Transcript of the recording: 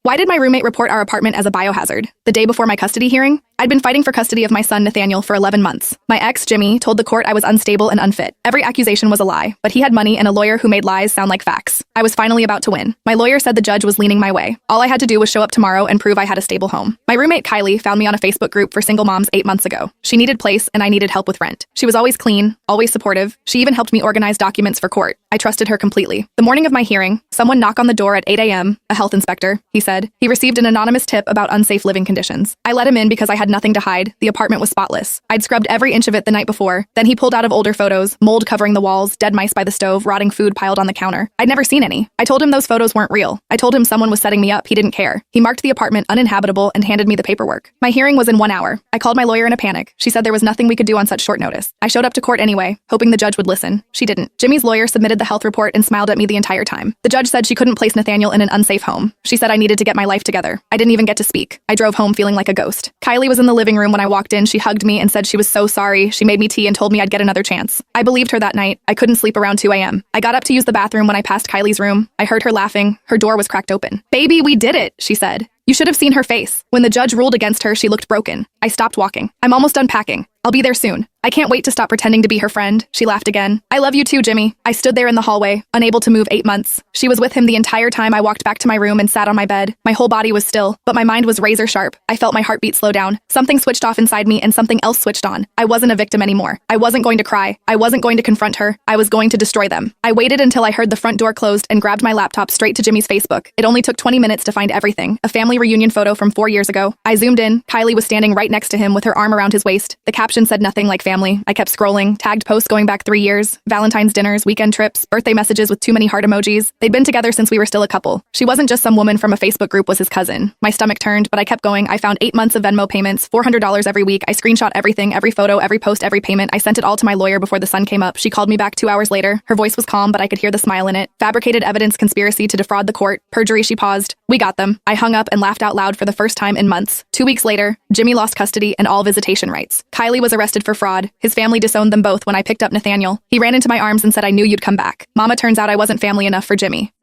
Why did my roommate report our apartment as a biohazard? The day before my custody hearing? I'd been fighting for custody of my son, Nathaniel, for 11 months. My ex, Jimmy, told the court I was unstable and unfit. Every accusation was a lie, but he had money and a lawyer who made lies sound like facts. I was finally about to win. My lawyer said the judge was leaning my way. All I had to do was show up tomorrow and prove I had a stable home. My roommate, Kylie, found me on a Facebook group for single moms 8 months ago. She needed place and I needed help with rent. She was always clean, always supportive. She even helped me organize documents for court. I trusted her completely. The morning of my hearing, someone knocked on the door at 8 a.m., a health inspector, he said. He received an anonymous tip about unsafe living conditions. I let him in because I had nothing to hide. The apartment was spotless. I'd scrubbed every inch of it the night before. Then he pulled out of older photos, mold covering the walls, dead mice by the stove, rotting food piled on the counter. I'd never seen any. I told him those photos weren't real. I told him someone was setting me up. He didn't care. He marked the apartment uninhabitable and handed me the paperwork. My hearing was in 1 hour. I called my lawyer in a panic. She said there was nothing we could do on such short notice. I showed up to court anyway, hoping the judge would listen. She didn't. Jimmy's lawyer submitted the health report and smiled at me the entire time. The judge said she couldn't place Nathaniel in an unsafe home. She said I needed to get my life together. I didn't even get to speak. I drove home feeling like a ghost. Kylie was in the living room when I walked in. She hugged me and said she was so sorry. She made me tea and told me I'd get another chance. I believed her that night. I couldn't sleep around 2 a.m. I got up to use the bathroom when I passed Kylie's room. I heard her laughing. Her door was cracked open. "Baby, we did it," she said. You should have seen her face. When the judge ruled against her, she looked broken. I stopped walking. I'm almost done packing. I'll be there soon. I can't wait to stop pretending to be her friend. She laughed again. I love you too, Jimmy. I stood there in the hallway, unable to move 8 months. She was with him the entire time. I walked back to my room and sat on my bed. My whole body was still, but my mind was razor sharp. I felt my heartbeat slow down. Something switched off inside me and something else switched on. I wasn't a victim anymore. I wasn't going to cry. I wasn't going to confront her. I was going to destroy them. I waited until I heard the front door closed and grabbed my laptop straight to Jimmy's Facebook. It only took 20 minutes to find everything. A family reunion photo from 4 years ago. I zoomed in. Kylie was standing right next to him with her arm around his waist. The caption said nothing like family. I kept scrolling, tagged posts going back 3 years, Valentine's dinners, weekend trips, birthday messages with too many heart emojis. They'd been together since we were still a couple. She wasn't just some woman from a Facebook group, was his cousin. My stomach turned, but I kept going. I found 8 months of Venmo payments, $400 every week. I screenshot everything, every photo, every post, every payment. I sent it all to my lawyer before the sun came up. She called me back 2 hours later. Her voice was calm, but I could hear the smile in it. Fabricated evidence, conspiracy to defraud the court, perjury. She paused. We got them. I hung up and laughed out loud for the first time in months. 2 weeks later, Jimmy lost custody and all visitation rights. Kylie was arrested for fraud. His family disowned them both when I picked up Nathaniel. He ran into my arms and said, I knew you'd come back. Mama, turns out I wasn't family enough for Jimmy.